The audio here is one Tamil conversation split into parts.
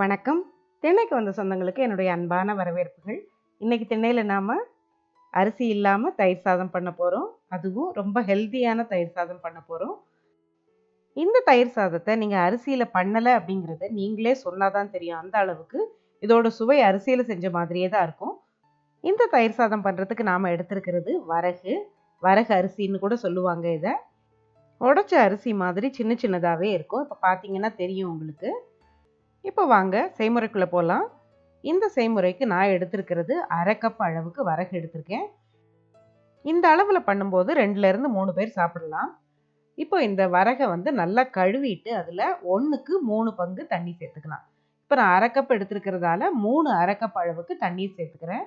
வணக்கம். திண்ணைக்கு வந்த சொந்தங்களுக்கு என்னுடைய அன்பான வரவேற்புகள். இன்னைக்கு திண்ணையில் நாம் அரிசி இல்லாமல் தயிர் சாதம் பண்ண போகிறோம். அதுவும் ரொம்ப ஹெல்த்தியான தயிர் சாதம் பண்ண போகிறோம். இந்த தயிர் சாதத்தை நீங்கள் அரிசியில் பண்ணலை அப்படிங்கிறத நீங்களே சொன்னாதான் தெரியும். அந்த அளவுக்கு இதோட சுவை அரிசியில் செஞ்ச மாதிரியே தான் இருக்கும். இந்த தயிர் சாதம் பண்ணுறதுக்கு நாம் எடுத்துருக்கிறது வரகு அரிசின்னு கூட சொல்லுவாங்க. இதை உடைச்ச அரிசி மாதிரி சின்ன சின்னதாகவே இருக்கும். இப்போ பார்த்தீங்கன்னா தெரியும் உங்களுக்கு. இப்போ வாங்க செய்முறைக்குள்ளே போகலாம். இந்த செய்முறைக்கு நான் எடுத்திருக்கிறது 1/2 கப் அளவுக்கு வரகு எடுத்திருக்கேன். இந்த அளவில் பண்ணும்போது 2லேருந்து 3 பேர் சாப்பிடலாம். இப்போ இந்த வரகை நல்லா கழுவிட்டு அதில் 1க்கு 3 பங்கு தண்ணி சேர்த்துக்கலாம். இப்போ நான் 1/2 கப் எடுத்துருக்கிறதால 3 1/2 கப் அளவுக்கு தண்ணீர் சேர்த்துக்கிறேன்.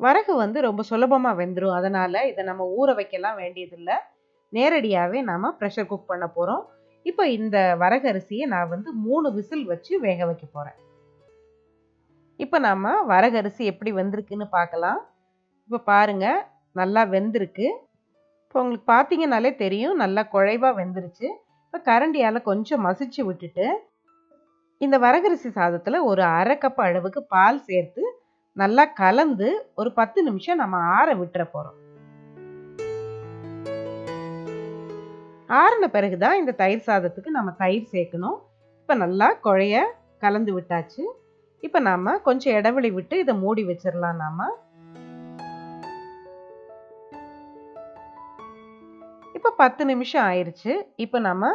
வரகு ரொம்ப சுலபமாக வெந்துடும். அதனால் இதை நம்ம ஊற வைக்கலாம் வேண்டியதில்லை. நேரடியாகவே நாம் ப்ரெஷர் குக் பண்ண போகிறோம். இப்போ இந்த வரகு அரிசியை நான் 3 விசில் வச்சு வேக வைக்க போகிறேன். இப்போ நாம் வரகு அரிசி எப்படி வெந்திருக்குன்னு பார்க்கலாம். இப்போ பாருங்கள், நல்லா வெந்திருக்கு. இப்போ உங்களுக்கு பார்த்தீங்கன்னாலே தெரியும், நல்லா குழைவாக வெந்துருச்சு. இப்போ கரண்டியால் கொஞ்சம் மசிச்சு விட்டுட்டு இந்த வரகரிசி சாதத்தில் ஒரு 1/2 கப் அளவுக்கு பால் சேர்த்து நல்லா கலந்து ஒரு 10 நிமிஷம் நம்ம ஆற விட்டுற போகிறோம். ஆறின பிறகு தான் இந்த தயிர் சாதத்துக்கு நம்ம தயிர் சேர்க்கணும். இப்போ நல்லா குழைய கலந்து விட்டாச்சு. இப்போ நாம் கொஞ்சம் இடைவெளி விட்டு இதை மூடி வச்சிடலாம். நாம் இப்போ 10 நிமிஷம் ஆயிடுச்சு. இப்போ நம்ம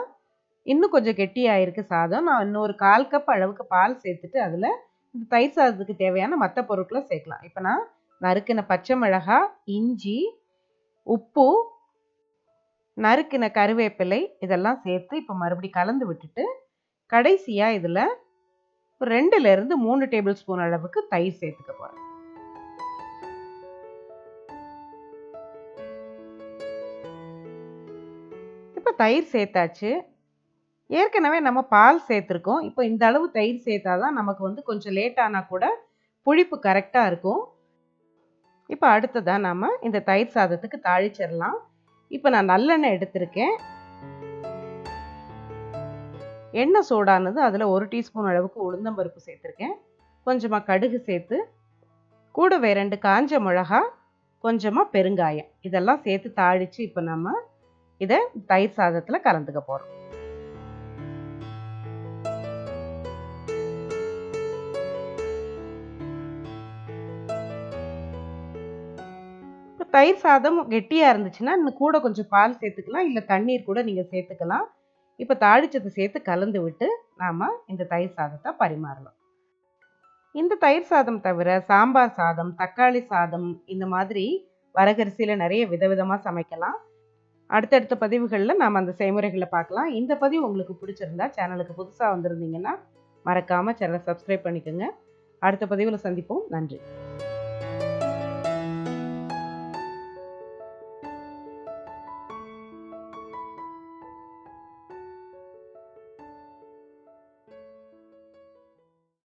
இன்னும் கொஞ்சம் கெட்டியாயிருக்கு சாதம். நான் இன்னொரு 1/4 கப் அளவுக்கு பால் சேர்த்துட்டு அதில் இந்த தயிர் சாதத்துக்கு தேவையான மற்ற பொருட்களை சேர்க்கலாம். இப்போ நான் நறுக்கின பச்சை மிளகாய், இஞ்சி, உப்பு, நறுக்கின கருவேப்பிலை இதெல்லாம் சேர்த்து இப்போ மறுபடியும் கலந்து விட்டுட்டு கடைசியாக இதில் 2லேருந்து 3 டேபிள் ஸ்பூன் அளவுக்கு தயிர் சேர்த்துக்க போகிறேன். இப்போ தயிர் சேர்த்தாச்சு. ஏற்கனவே நம்ம பால் சேர்த்துருக்கோம். இப்போ இந்த அளவு தயிர் சேர்த்தாதான் நமக்கு கொஞ்சம் லேட் ஆனால் கூட புளிப்பு கரெக்டாக இருக்கும். இப்போ அடுத்ததாக நாம் இந்த தயிர் சாதத்துக்கு தாளிச்சிடலாம். இப்போ நான் நல்லெண்ணெய் எடுத்திருக்கேன். எண்ணெய் சூடானது அதில் 1 டீஸ்பூன் அளவுக்கு உளுந்தம்பருப்பு சேர்த்துருக்கேன். கொஞ்சமாக கடுகு சேர்த்து கூடவே 2 காஞ்ச மிளகா, கொஞ்சமாக பெருங்காயம் இதெல்லாம் சேர்த்து தாளித்து இப்போ நம்ம இதை தயிர் சாதத்தில் கலந்துக்க போகிறோம். தயிர் சாதம் கெட்டியாக இருந்துச்சுன்னா இன்னும் கூட கொஞ்சம் பால் சேர்த்துக்கலாம், இல்லை தண்ணீர் கூட நீங்கள் சேர்த்துக்கலாம். இப்போ தாளிச்சதை சேர்த்து கலந்து விட்டு நாம் இந்த தயிர் சாதத்தை பரிமாறலாம். இந்த தயிர் சாதம் தவிர சாம்பார் சாதம், தக்காளி சாதம் இந்த மாதிரி வரகரிசியில் நிறைய விதவிதமாக சமைக்கலாம். அடுத்தடுத்த பதிவுகளில் நாம் அந்த செய்முறைகளை பார்க்கலாம். இந்த பதிவு உங்களுக்கு பிடிச்சிருந்தா சேனலுக்கு புதுசாக வந்திருந்தீங்கன்னா மறக்காமல் சேனலை சப்ஸ்கிரைப் பண்ணிக்கோங்க. அடுத்த பதிவில் சந்திப்போம். நன்றி.